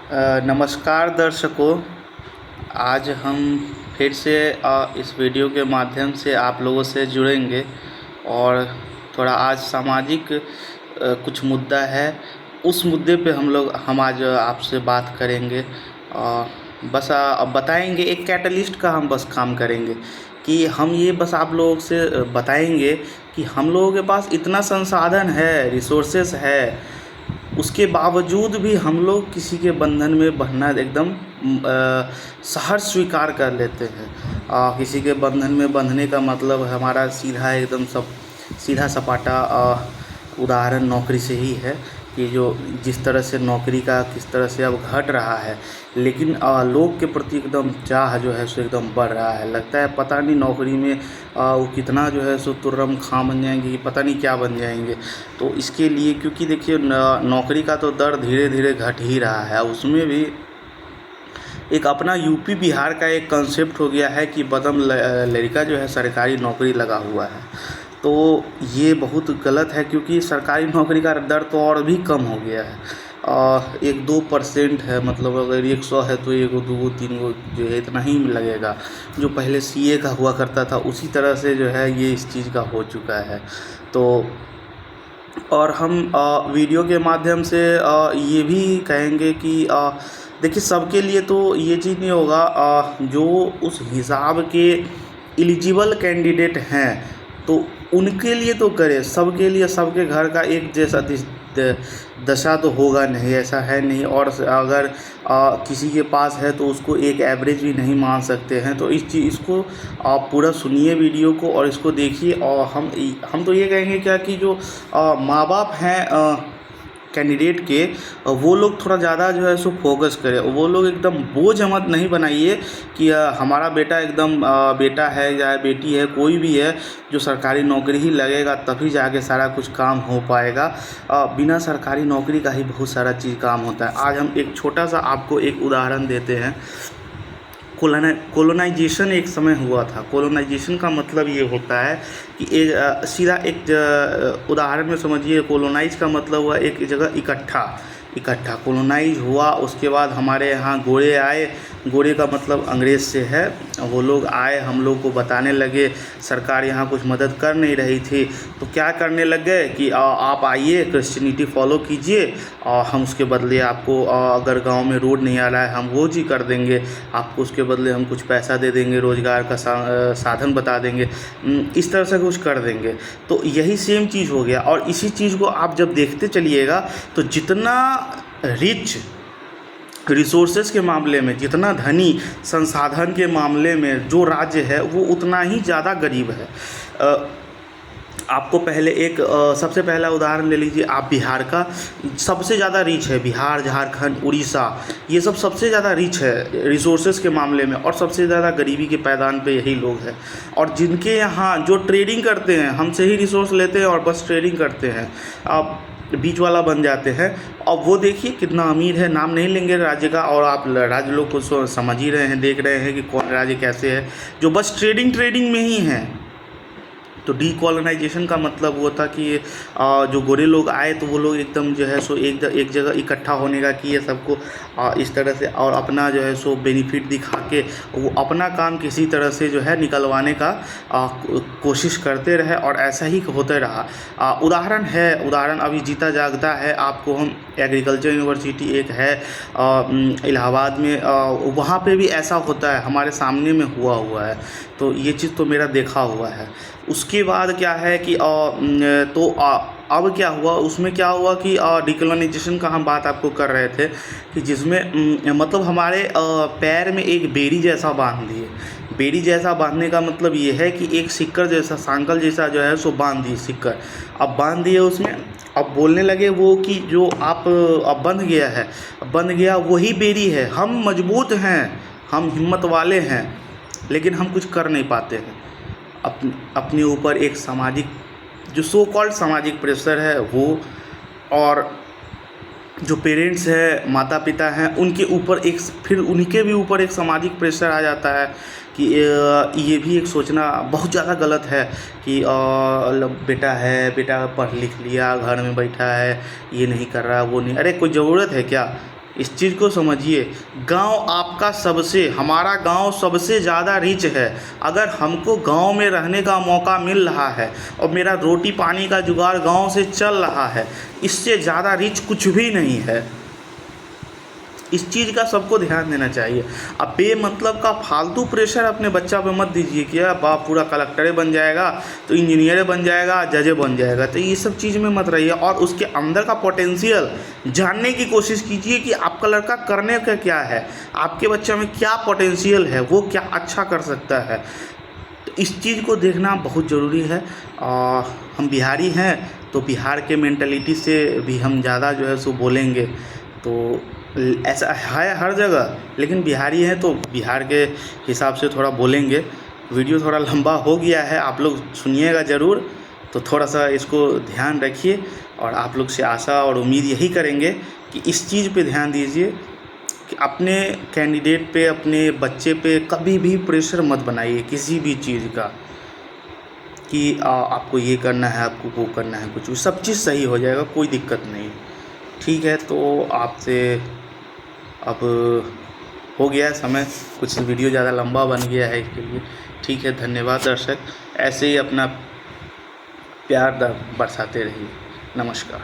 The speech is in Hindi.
नमस्कार दर्शकों। आज हम फिर से इस वीडियो के माध्यम से आप लोगों से जुड़ेंगे और थोड़ा आज सामाजिक कुछ मुद्दा है, उस मुद्दे पे हम आज आपसे बात करेंगे। बस अब बताएंगे, एक कैटलिस्ट का हम बस काम करेंगे कि हम ये बस आप लोगों से बताएंगे कि हम लोगों के पास इतना संसाधन है, रिसोर्सेस है, उसके बावजूद भी हम लोग किसी के बंधन में बंधना एकदम सहर्ष स्वीकार कर लेते हैं। किसी के बंधन में बंधने का मतलब हमारा सीधा एकदम सीधा सपाटा उदाहरण नौकरी से ही है कि जो जिस तरह से नौकरी का किस तरह से अब घट रहा है, लेकिन लोग के प्रति एकदम चाह जो है सो एकदम बढ़ रहा है। लगता है पता नहीं नौकरी में वो कितना जो है सो तुर्रम खां बन जाएंगे, पता नहीं क्या बन जाएंगे। तो इसके लिए क्योंकि देखिए नौकरी का तो दर धीरे धीरे घट ही रहा है, उसमें भी एक अपना यूपी बिहार का एक कंसेप्ट हो गया है कि बदम लड़का जो है सरकारी नौकरी लगा हुआ है। तो ये बहुत गलत है क्योंकि सरकारी नौकरी का दर तो और भी कम हो गया है। 1-2% है, मतलब अगर 100 है तो 1 2 3 जो है इतना ही लगेगा। जो पहले सीए का हुआ करता था उसी तरह से जो है ये इस चीज़ का हो चुका है। तो और हम वीडियो के माध्यम से ये भी कहेंगे कि देखिए सबके लिए तो ये चीज़ नहीं होगा, जो उस हिसाब के एलिजिबल कैंडिडेट हैं तो उनके लिए तो करें, सबके लिए सबके घर का एक जैसा दशा तो होगा नहीं, ऐसा है नहीं। और अगर किसी के पास है तो उसको एक एवरेज भी नहीं मान सकते हैं। तो इसको आप पूरा सुनिए वीडियो को और इसको देखिए। और हम तो ये कहेंगे क्या कि जो माँ बाप हैं कैंडिडेट के, वो लोग थोड़ा ज़्यादा जो है सो फोकस करें। वो लोग एकदम बोझ मत नहीं बनाइए कि हमारा बेटा एकदम बेटा है या बेटी है, कोई भी है जो सरकारी नौकरी ही लगेगा तभी जाके सारा कुछ काम हो पाएगा। बिना सरकारी नौकरी का ही बहुत सारा चीज़ काम होता है। आज हम एक छोटा सा आपको एक उदाहरण देते हैं। कोलोनाइजेशन एक समय हुआ था। कोलोनाइजेशन का मतलब ये होता है कि सीधा एक उदाहरण में समझिए। कोलोनाइज का मतलब हुआ एक जगह इकट्ठा कोलोनाइज हुआ। उसके बाद हमारे यहाँ गोरे आए। गोरे का मतलब अंग्रेज़ से है। वो लोग आए, हम लोग को बताने लगे सरकार यहाँ कुछ मदद कर नहीं रही थी, तो क्या करने लग गए कि आप आइए क्रिश्चियनिटी फॉलो कीजिए और हम उसके बदले आपको अगर गांव में रोड नहीं आ रहा है हम वो जी कर देंगे, आपको उसके बदले हम कुछ पैसा दे देंगे, रोज़गार का साधन बता देंगे, इस तरह से कुछ कर देंगे। तो यही सेम चीज़ हो गया। और इसी चीज़ को आप जब देखते चलिएगा तो जितना रिच रिसोर्सेज के मामले में, जितना धनी संसाधन के मामले में जो राज्य है वो उतना ही ज़्यादा गरीब है। आपको पहले सबसे पहला उदाहरण ले लीजिए आप बिहार का। सबसे ज़्यादा रिच है बिहार, झारखंड, उड़ीसा, ये सब सबसे ज़्यादा रिच है रिसोर्सेज के मामले में। और सबसे ज़्यादा गरीबी के पैदान पे यही लोग हैं। और जिनके यहाँ जो ट्रेडिंग करते हैं, हमसे ही रिसोर्स लेते हैं और बस ट्रेडिंग करते हैं, आप बीच वाला बन जाते हैं। अब वो देखिए कितना अमीर है, नाम नहीं लेंगे राज्य का, और आप राज्य लोग को समझ ही रहे हैं, देख रहे हैं कि कौन राज्य कैसे है, जो बस ट्रेडिंग में ही है। तो डीकोलोनाइजेशन का वो वो था कि जो गोरे लोग आए तो वो लोग एकदम जो है सो एक जगह इकट्ठा होने का किए सबको इस तरह से, और अपना जो है सो बेनिफिट दिखा के वो अपना काम किसी तरह से जो है निकलवाने का कोशिश करते रहे और ऐसा ही होते रहा। उदाहरण अभी जीता जागता है। आपको हम एग्रीकल्चर यूनिवर्सिटी एक है इलाहाबाद में, वहाँ पे भी ऐसा होता है, हमारे सामने में हुआ है। तो ये चीज़ तो मेरा देखा हुआ है। उसके बाद क्या है कि अब क्या हुआ, उसमें क्या हुआ कि डिकोलोनाइजेशन का हम बात आपको कर रहे थे कि जिसमें मतलब हमारे पैर में एक बेड़ी जैसा बांध दिए। बेड़ी जैसा बांधने का मतलब ये है कि एक सिक्कर जैसा, सांकल जैसा जो है सो बांध दिए सिक्कर। अब बांध दिए उसमें, अब बोलने लगे वो कि जो आप अब बंध गया वही बेड़ी है। हम मजबूत हैं, हम हिम्मत वाले हैं, लेकिन हम कुछ कर नहीं पाते हैं। अपने ऊपर एक सामाजिक जो सो कॉल्ड सामाजिक प्रेशर है वो, और जो पेरेंट्स है, माता पिता हैं, उनके ऊपर फिर उनके भी ऊपर एक सामाजिक प्रेशर आ जाता है कि ये भी एक सोचना बहुत ज़्यादा गलत है कि बेटा पढ़ लिख लिया, घर में बैठा है, ये नहीं कर रहा, वो नहीं। अरे कोई ज़रूरत है क्या? इस चीज़ को समझिए। गांव आपका हमारा गांव सबसे ज़्यादा रिच है। अगर हमको गांव में रहने का मौका मिल रहा है और मेरा रोटी पानी का जुगाड़ गांव से चल रहा है, इससे ज़्यादा रिच कुछ भी नहीं है। इस चीज़ का सबको ध्यान देना चाहिए। अब बेमतलब का फालतू प्रेशर अपने बच्चा पे मत दीजिए कि बाप पूरा कलेक्टरे बन जाएगा तो इंजीनियर बन जाएगा, जजे बन जाएगा, तो ये सब चीज़ में मत रहिए। और उसके अंदर का पोटेंशियल जानने की कोशिश कीजिए कि आपका लड़का करने का क्या है, आपके बच्चे में क्या पोटेंशियल है, वो क्या अच्छा कर सकता है। तो इस चीज़ को देखना बहुत ज़रूरी है। और हम बिहारी हैं तो बिहार के मेंटलिटी से भी हम ज़्यादा जो है सो बोलेंगे, तो ऐसा है हर जगह, लेकिन बिहारी हैं तो बिहार के हिसाब से थोड़ा बोलेंगे। वीडियो थोड़ा लंबा हो गया है, आप लोग सुनिएगा ज़रूर, तो थोड़ा सा इसको ध्यान रखिए। और आप लोग से आशा और उम्मीद यही करेंगे कि इस चीज़ पे ध्यान दीजिए कि अपने कैंडिडेट पे, अपने बच्चे पे कभी भी प्रेशर मत बनाइए किसी भी चीज़ का कि आपको ये करना है, आपको वो करना है, कुछ सब चीज़ सही हो जाएगा, कोई दिक्कत नहीं। ठीक है, तो आपसे अब हो गया समय, कुछ वीडियो ज़्यादा लंबा बन गया है इसके लिए। ठीक है, धन्यवाद दर्शक, ऐसे ही अपना प्यार बरसाते रहिए। नमस्कार।